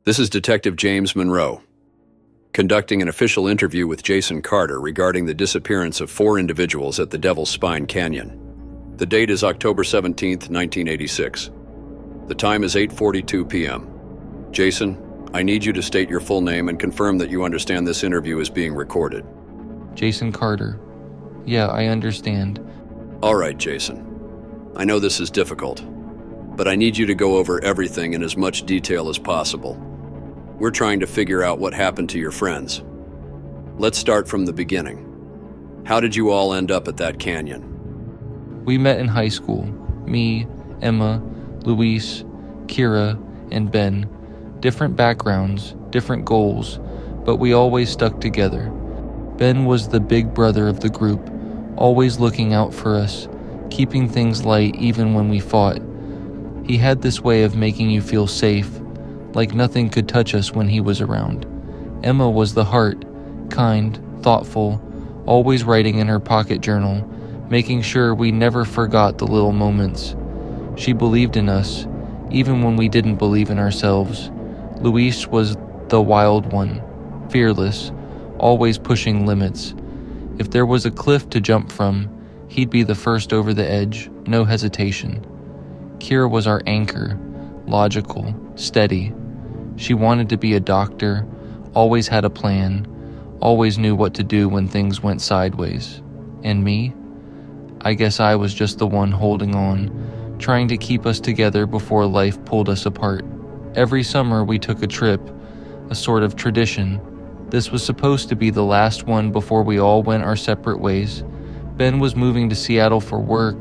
This is Detective James Monroe, conducting an official interview with Jason Carter regarding the disappearance of 4 individuals at the Devil's Spine Canyon. The date is October 17, 1986. The time is 8:42 p.m. Jason, I need you to state your full name and confirm that you understand this interview is being recorded. Jason Carter. Yeah, I understand. All right, Jason. I know this is difficult, but I need you to go over everything in as much detail as possible. We're trying to figure out what happened to your friends. Let's start from the beginning. How did you all end up at that canyon? We met in high school. Me, Emma, Luis, Kira, and Ben. Different backgrounds, different goals, but we always stuck together. Ben was the big brother of the group, always looking out for us, keeping things light even when we fought. He had this way of making you feel safe, like nothing could touch us when he was around. Emma was the heart, kind, thoughtful, always writing in her pocket journal, making sure we never forgot the little moments. She believed in us, even when we didn't believe in ourselves. Luis was the wild one, fearless, always pushing limits. If there was a cliff to jump from, he'd be the first over the edge, no hesitation. Kira was our anchor, logical, steady. She wanted to be a doctor, always had a plan, always knew what to do when things went sideways. And me? I guess I was just the one holding on, trying to keep us together before life pulled us apart. Every summer we took a trip, a sort of tradition. This was supposed to be the last one before we all went our separate ways. Ben was moving to Seattle for work,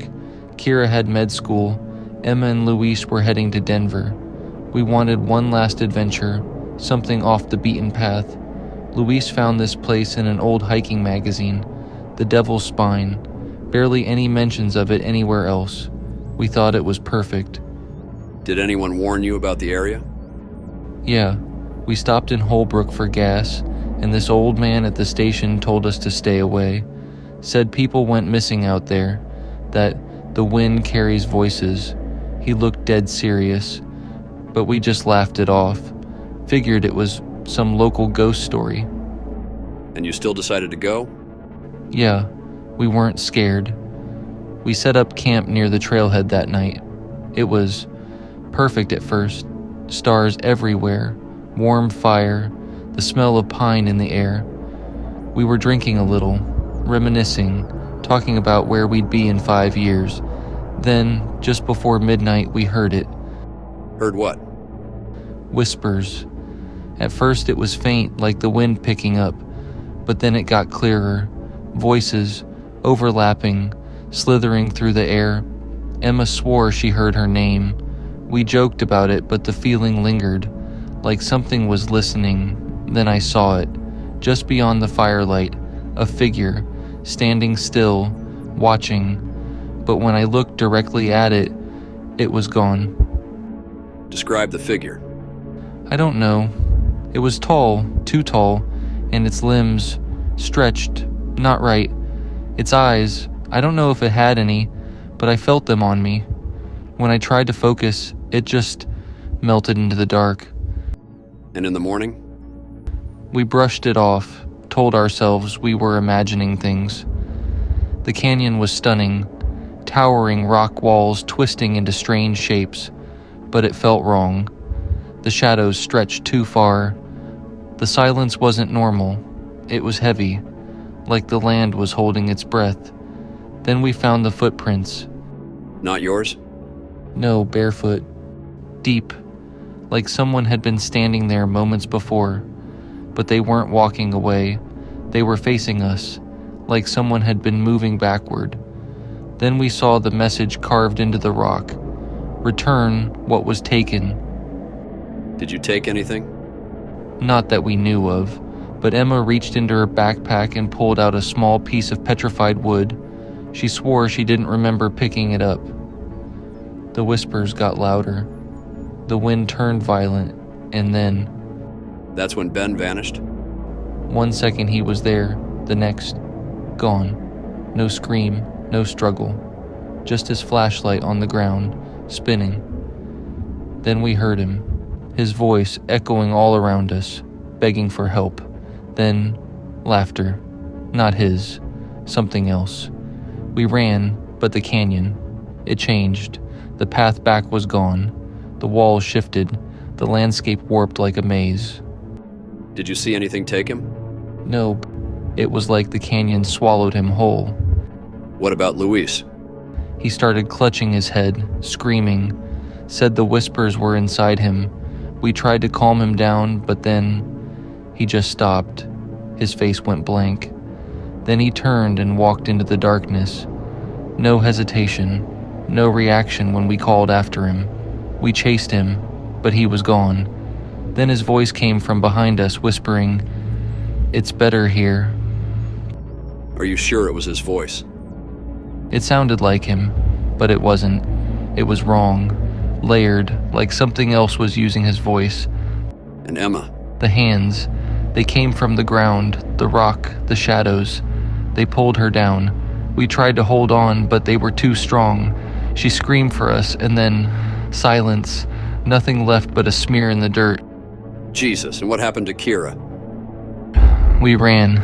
Kira had med school, Emma and Luis were heading to Denver. We wanted one last adventure, something off the beaten path. Luis found this place in an old hiking magazine, the Devil's Spine. Barely any mentions of it anywhere else. We thought it was perfect. Did anyone warn you about the area? Yeah, we stopped in Holbrook for gas, and this old man at the station told us to stay away. Said people went missing out there, that the wind carries voices. He looked dead serious, but we just laughed it off. Figured it was some local ghost story. And you still decided to go? Yeah, we weren't scared. We set up camp near the trailhead that night. It was perfect at first. Stars everywhere, warm fire, the smell of pine in the air. We were drinking a little, reminiscing, talking about where we'd be in 5 years. Then, just before midnight, we heard it. Heard what? Whispers. At first it was faint, like the wind picking up, but then it got clearer. Voices, overlapping, slithering through the air. Emma swore she heard her name. We joked about it, but the feeling lingered, like something was listening. Then I saw it, just beyond the firelight, a figure, standing still, watching. But when I looked directly at it, it was gone. Describe the figure. I don't know. It was tall, too tall, and its limbs stretched, not right. Its eyes, I don't know if it had any, but I felt them on me. When I tried to focus, it just melted into the dark. And in the morning? We brushed it off, told ourselves we were imagining things. The canyon was stunning, towering rock walls twisting into strange shapes, but it felt wrong. The shadows stretched too far. The silence wasn't normal. It was heavy, like the land was holding its breath. Then we found the footprints. Not yours? No, barefoot. Deep, like someone had been standing there moments before. But they weren't walking away. They were facing us, like someone had been moving backward. Then we saw the message carved into the rock. Return what was taken. Did you take anything? Not that we knew of, but Emma reached into her backpack and pulled out a small piece of petrified wood. She swore she didn't remember picking it up. The whispers got louder. The wind turned violent, and then... That's when Ben vanished? 1 second he was there, the next, gone. No scream, no struggle. Just his flashlight on the ground, spinning. Then we heard him. his voice echoing all around us, begging for help. Then, laughter. Not his. Something else. We ran, but the canyon. It changed. The path back was gone. The walls shifted. The landscape warped like a maze. Did you see anything take him? Nope. It was like the canyon swallowed him whole. What about Luis? He started clutching his head, screaming, said the whispers were inside him. We tried to calm him down, but then he just stopped. His face went blank. Then he turned and walked into the darkness. No hesitation, no reaction when we called after him. We chased him, but he was gone. Then his voice came from behind us, whispering, "It's better here." Are you sure it was his voice? It sounded like him, but it wasn't. It was wrong, layered, like something else was using his voice. And Emma? The hands, they came from the ground, the rock, the shadows. They pulled her down. We tried to hold on, but they were too strong. She screamed for us, and then silence, nothing left but a smear in the dirt. Jesus, and what happened to Kira? We ran.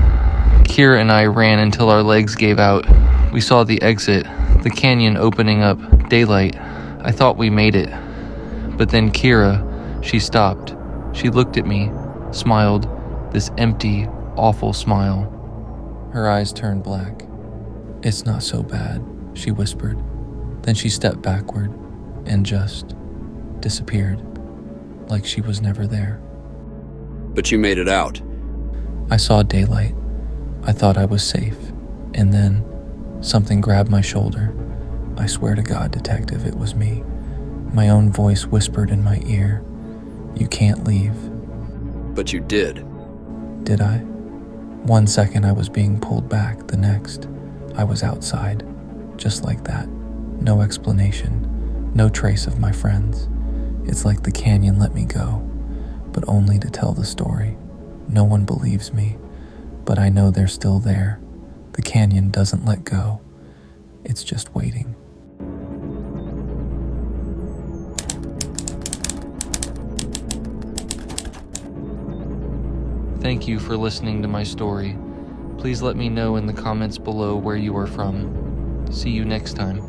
Kira and I ran until our legs gave out. We saw the exit, the canyon opening up, daylight. I thought we made it. But then Kira, she stopped. She looked at me, smiled, this empty, awful smile. Her eyes turned black. "It's not so bad," she whispered. Then she stepped backward and just disappeared, like she was never there. But you made it out. I saw daylight. I thought I was safe. And then something grabbed my shoulder. I swear to God, detective, it was me. My own voice whispered in my ear, "You can't leave." But you did. Did I? 1 second I was being pulled back, the next I was outside, just like that. No explanation, no trace of my friends. It's like the canyon let me go, but only to tell the story. No one believes me, but I know they're still there. The canyon doesn't let go. It's just waiting. Thank you for listening to my story. Please let me know in the comments below where you are from. See you next time.